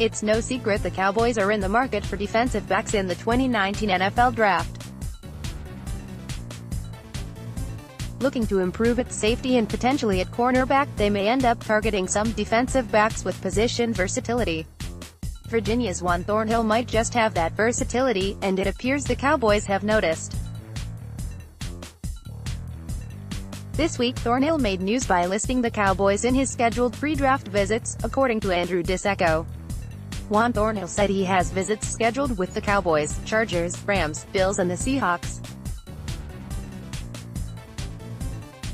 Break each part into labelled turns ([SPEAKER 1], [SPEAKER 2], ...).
[SPEAKER 1] It's no secret the Cowboys are in the market for defensive backs in the 2019 NFL Draft. Looking to improve at safety and potentially at cornerback, they may end up targeting some defensive backs with position versatility. Virginia's Juan Thornhill might just have that versatility, and it appears the Cowboys have noticed. This week, Thornhill made news by listing the Cowboys in his scheduled pre-draft visits, according to Andrew DiCecco. Juan Thornhill said he has visits scheduled with the Cowboys, Chargers, Rams, Bills and the Seahawks.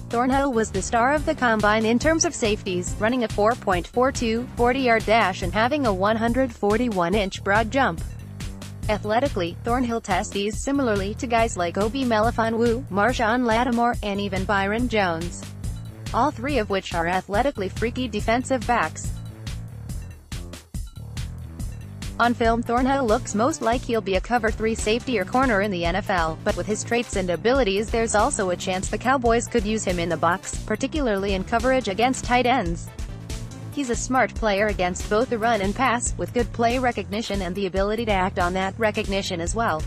[SPEAKER 1] Thornhill was the star of the combine in terms of safeties, running a 4.42 40-yard dash and having a 141-inch broad jump. Athletically, Thornhill tests similarly to guys like Obi Melifonwu, Marshawn Lattimore, and even Byron Jones. All three of which are athletically freaky defensive backs. On film, Thornhill looks most like he'll be a cover 3 safety or corner in the NFL, but with his traits and abilities there's also a chance the Cowboys could use him in the box, particularly in coverage against tight ends. He's a smart player against both the run and pass, with good play recognition and the ability to act on that recognition as well.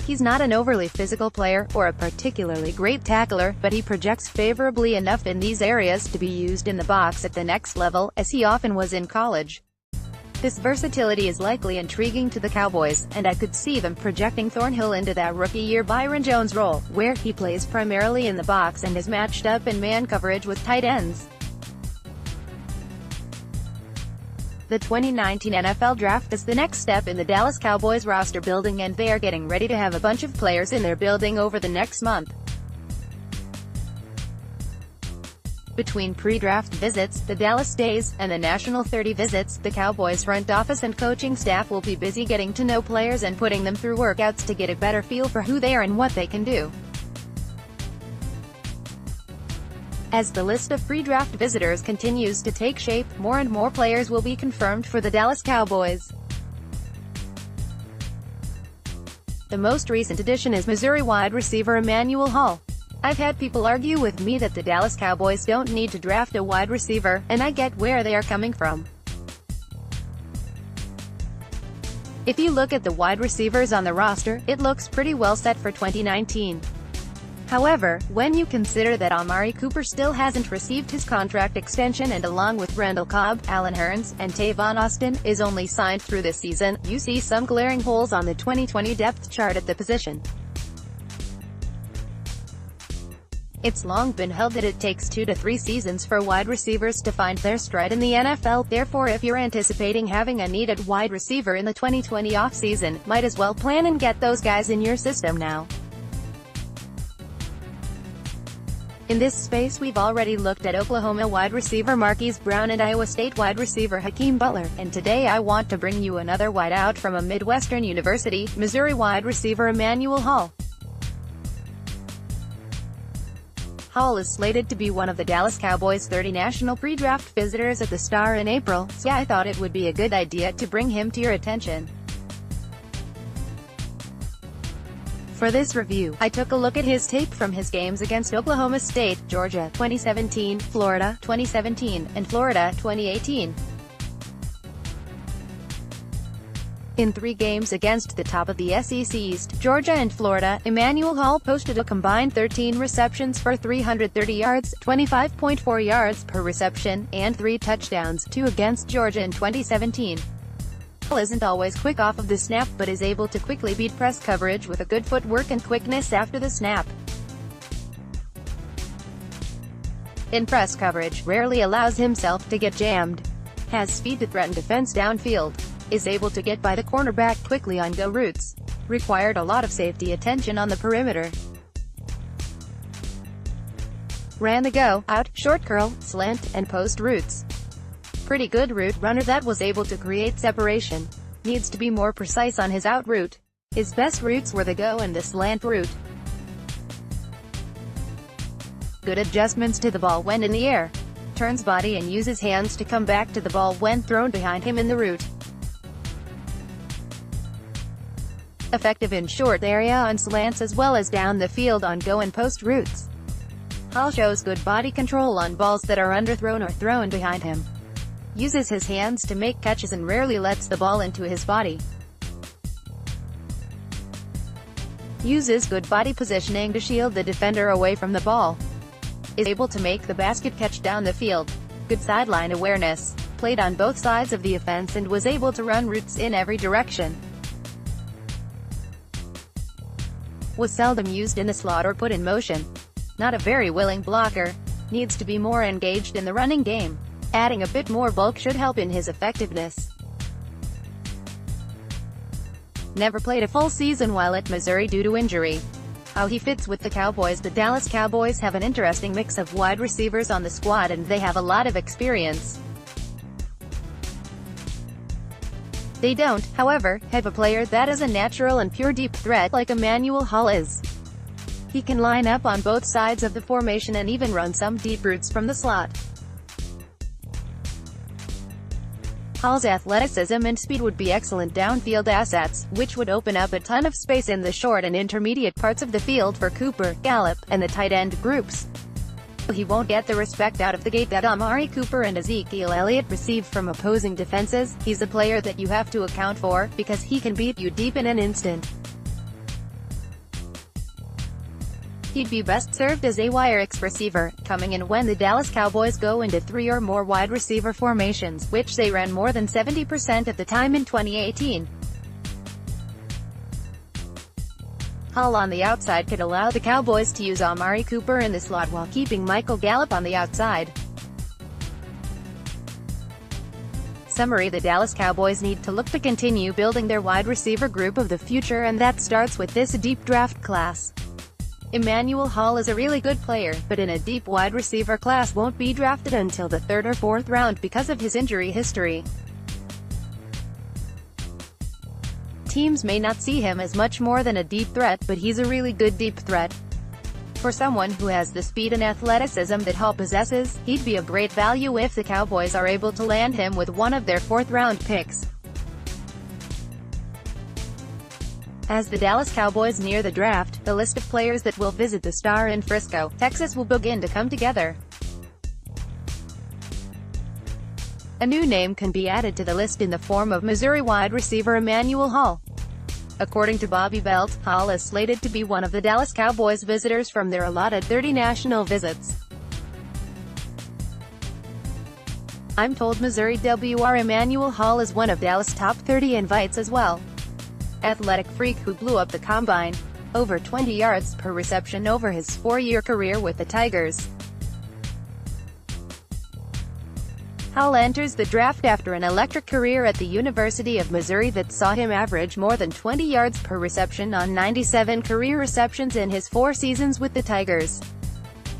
[SPEAKER 1] He's not an overly physical player, or a particularly great tackler, but he projects favorably enough in these areas to be used in the box at the next level, as he often was in college. This versatility is likely intriguing to the Cowboys, and I could see them projecting Thornhill into that rookie-year Byron Jones role, where he plays primarily in the box and is matched up in man coverage with tight ends. The 2019 NFL Draft is the next step in the Dallas Cowboys roster building, and they are getting ready to have a bunch of players in their building over the next month. Between pre-draft visits, the Dallas Days, and the National 30 visits, the Cowboys front office and coaching staff will be busy getting to know players and putting them through workouts to get a better feel for who they are and what they can do. As the list of pre-draft visitors continues to take shape, more and more players will be confirmed for the Dallas Cowboys. The most recent addition is Missouri wide receiver Emmanuel Hall. I've had people argue with me that the Dallas Cowboys don't need to draft a wide receiver, and I get where they are coming from. If you look at the wide receivers on the roster, it looks pretty well set for 2019. However, when you consider that Amari Cooper still hasn't received his contract extension and along with Randall Cobb, Allen Hurns, and Tavon Austin, is only signed through this season, you see some glaring holes on the 2020 depth chart at the position. It's long been held that it takes 2 to 3 seasons for wide receivers to find their stride in the NFL, therefore if you're anticipating having a needed wide receiver in the 2020 offseason, might as well plan and get those guys in your system now. In this space we've already looked at Oklahoma wide receiver Marquise Brown and Iowa State wide receiver Hakeem Butler, and today I want to bring you another wideout from a Midwestern university, Missouri wide receiver Emmanuel Hall. Hall is slated to be one of the Dallas Cowboys' 30 national pre-draft visitors at the Star in April, so I thought it would be a good idea to bring him to your attention. For this review, I took a look at his tape from his games against Oklahoma State, Georgia 2017, Florida 2017, and Florida 2018. In 3 games against the top of the SEC East, Georgia and Florida, Emmanuel Hall posted a combined 13 receptions for 330 yards, 25.4 yards per reception, and 3 touchdowns, 2 against Georgia in 2017. Hall isn't always quick off of the snap but is able to quickly beat press coverage with a good footwork and quickness after the snap. In press coverage, rarely allows himself to get jammed. Has speed to threaten defense downfield. Is able to get by the cornerback quickly on go routes. Required a lot of safety attention on the perimeter. Ran the go, out, short curl, slant, and post routes. Pretty good route runner that was able to create separation. Needs to be more precise on his out route. His best routes were the go and the slant route. Good adjustments to the ball when in the air. Turns body and uses hands to come back to the ball when thrown behind him in the route. Effective in short area on slants as well as down the field on go and post routes. Hall shows good body control on balls that are underthrown or thrown behind him. uses his hands to make catches and rarely lets the ball into his body. Uses good body positioning to shield the defender away from the ball. Is able to make the basket catch down the field. Good sideline awareness. Played on both sides of the offense and was able to run routes in every direction. Was seldom used in the slot or put in motion. Not a very willing blocker. Needs to be more engaged in the running game. Adding a bit more bulk should help in his effectiveness. Never played a full season while at Missouri due to injury. How he fits with the Cowboys. The Dallas Cowboys have an interesting mix of wide receivers on the squad and they have a lot of experience. They don't, however, have a player that is a natural and pure deep threat like Emmanuel Hall is. He can line up on both sides of the formation and even run some deep routes from the slot. Hall's athleticism and speed would be excellent downfield assets, which would open up a ton of space in the short and intermediate parts of the field for Cooper, Gallup, and the tight end groups. He won't get the respect out of the gate that Amari Cooper and Ezekiel Elliott receive from opposing defenses. He's a player that you have to account for, because he can beat you deep in an instant. He'd be best served as a wire X receiver, coming in when the Dallas Cowboys go into 3 or more wide receiver formations, which they ran more than 70% of the time in 2018. Hall on the outside could allow the Cowboys to use Amari Cooper in the slot while keeping Michael Gallup on the outside. Summary: the Dallas Cowboys need to look to continue building their wide receiver group of the future, and that starts with this deep draft class. Emmanuel Hall is a really good player, but in a deep wide receiver class won't be drafted until the 3rd or 4th round because of his injury history. Teams may not see him as much more than a deep threat, but he's a really good deep threat. For someone who has the speed and athleticism that Hall possesses, he'd be a great value if the Cowboys are able to land him with one of their 4th-round picks. As the Dallas Cowboys near the draft, the list of players that will visit the Star in Frisco, Texas will begin to come together. A new name can be added to the list in the form of Missouri wide receiver Emmanuel Hall. According to Bobby Belt, Hall is slated to be one of the Dallas Cowboys visitors from their allotted 30 national visits. I'm told Missouri WR Emmanuel Hall is one of Dallas' top 30 invites as well. Athletic freak who blew up the combine. Over 20 yards per reception over his 4-year career with the Tigers. Hall enters the draft after an electric career at the University of Missouri that saw him average more than 20 yards per reception on 97 career receptions in his 4 seasons with the Tigers.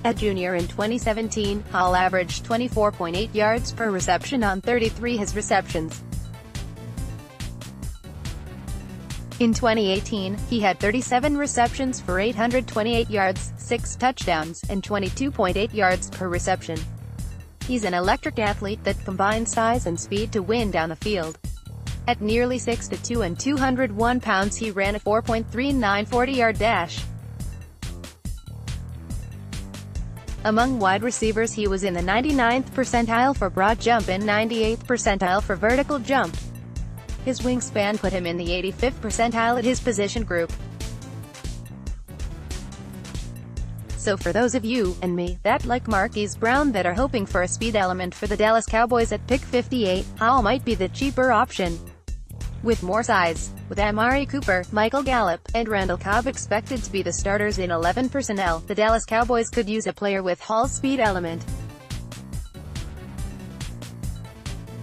[SPEAKER 1] At junior in 2017, Hall averaged 24.8 yards per reception on 33 his receptions. In 2018, he had 37 receptions for 828 yards, 6 touchdowns, and 22.8 yards per reception. He's an electric athlete that combines size and speed to win down the field. At nearly 6'2" and 201 pounds, he ran a 4.39 40-yard dash. Among wide receivers, he was in the 99th percentile for broad jump and 98th percentile for vertical jump. His wingspan put him in the 85th percentile at his position group. So for those of you, and me, that like Marquise Brown that are hoping for a speed element for the Dallas Cowboys at pick 58, Hall might be the cheaper option. With more size, with Amari Cooper, Michael Gallup, and Randall Cobb expected to be the starters in 11 personnel, the Dallas Cowboys could use a player with Hall's speed element.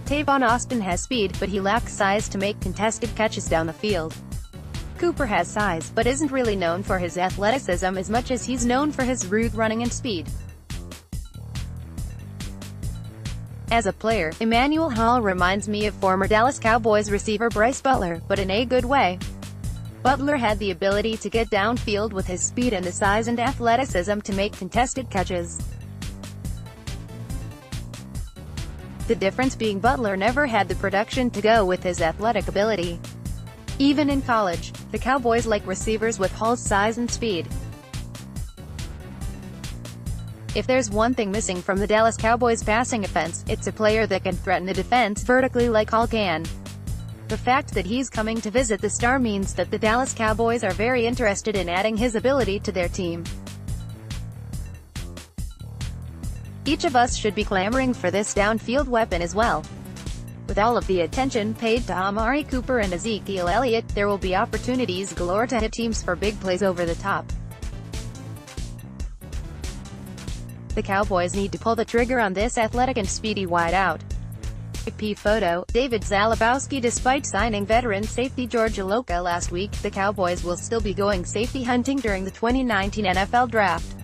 [SPEAKER 1] Tavon Austin has speed, but he lacks size to make contested catches down the field. Cooper has size, but isn't really known for his athleticism as much as he's known for his route running and speed. As a player, Emmanuel Hall reminds me of former Dallas Cowboys receiver Bryce Butler, but in a good way. Butler had the ability to get downfield with his speed and the size and athleticism to make contested catches. The difference being Butler never had the production to go with his athletic ability. Even in college, the Cowboys like receivers with Hall's size and speed. If there's one thing missing from the Dallas Cowboys passing offense, it's a player that can threaten a defense vertically like Hall can. The fact that he's coming to visit the star means that the Dallas Cowboys are very interested in adding his ability to their team. Each of us should be clamoring for this downfield weapon as well. With all of the attention paid to Amari Cooper and Ezekiel Elliott, there will be opportunities galore to hit teams for big plays over the top. The Cowboys need to pull the trigger on this athletic and speedy wideout. P photo, David Zalabowski. Despite signing veteran safety George Iloka last week, the Cowboys will still be going safety hunting during the 2019 NFL Draft.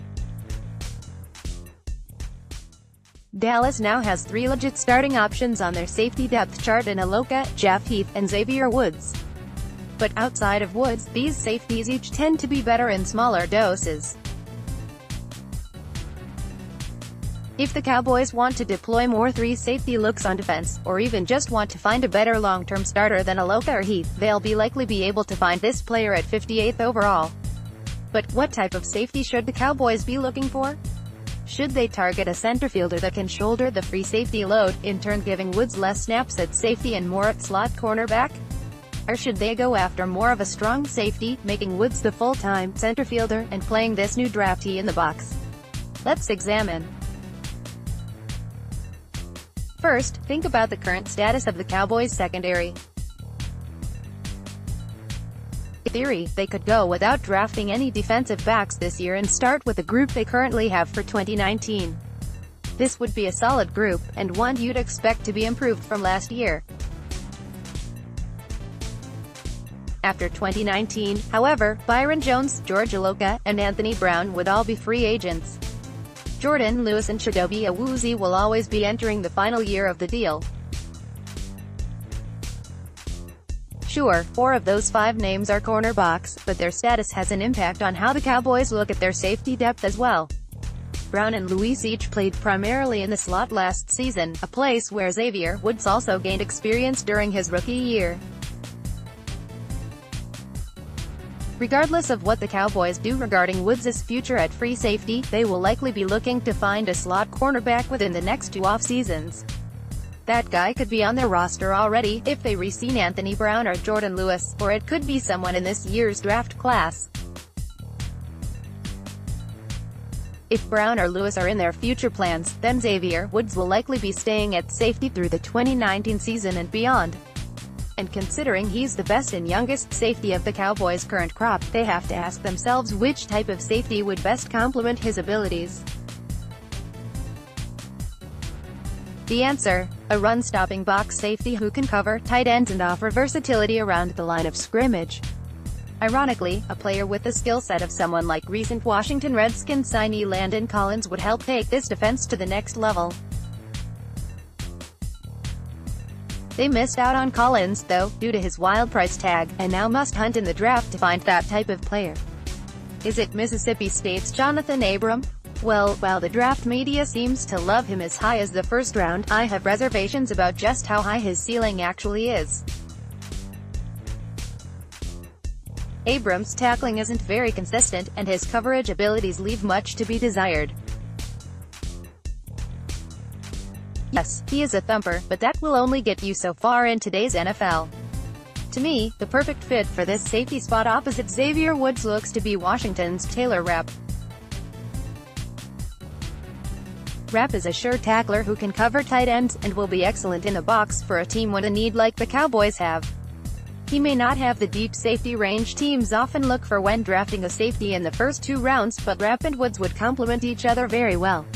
[SPEAKER 1] Dallas now has 3 legit starting options on their safety depth chart in Iloka, Jeff Heath, and Xavier Woods. But outside of Woods, these safeties each tend to be better in smaller doses. If the Cowboys want to deploy more 3 safety looks on defense, or even just want to find a better long-term starter than Iloka or Heath, they'll likely be able to find this player at 58th overall. But what type of safety should the Cowboys be looking for? Should they target a center fielder that can shoulder the free safety load, in turn giving Woods less snaps at safety and more at slot cornerback? Or should they go after more of a strong safety, making Woods the full-time center fielder, and playing this new draftee in the box? Let's examine. First, think about the current status of the Cowboys' secondary. In theory, they could go without drafting any defensive backs this year and start with the group they currently have for 2019. This would be a solid group, and one you'd expect to be improved from last year. After 2019, however, Byron Jones, George Iloka, and Anthony Brown would all be free agents. Jordan Lewis and Chidobe Awuzie will always be entering the final year of the deal. Sure, 4 of those 5 names are cornerbacks, but their status has an impact on how the Cowboys look at their safety depth as well. Brown and Lewis each played primarily in the slot last season, a place where Xavier Woods also gained experience during his rookie year. Regardless of what the Cowboys do regarding Woods' future at free safety, they will likely be looking to find a slot cornerback within the next 2 off-seasons. That guy could be on their roster already, if they re-sign Anthony Brown or Jordan Lewis, or it could be someone in this year's draft class. If Brown or Lewis are in their future plans, then Xavier Woods will likely be staying at safety through the 2019 season and beyond. And considering he's the best and youngest safety of the Cowboys' current crop, they have to ask themselves which type of safety would best complement his abilities. The answer: a run-stopping box safety who can cover tight ends and offer versatility around the line of scrimmage. Ironically, a player with the skill set of someone like recent Washington Redskins signee Landon Collins would help take this defense to the next level. They missed out on Collins, though, due to his wild price tag, and now must hunt in the draft to find that type of player. Is it Mississippi State's Jonathan Abram? Well, while the draft media seems to love him as high as the first round, I have reservations about just how high his ceiling actually is. Abram's tackling isn't very consistent, and his coverage abilities leave much to be desired. Yes, he is a thumper, but that will only get you so far in today's NFL. To me, the perfect fit for this safety spot opposite Xavier Woods looks to be Washington's Taylor Rapp. Rapp is a sure tackler who can cover tight ends, and will be excellent in the box for a team with a need like the Cowboys have. He may not have the deep safety range teams often look for when drafting a safety in the first 2 rounds, but Rapp and Woods would complement each other very well.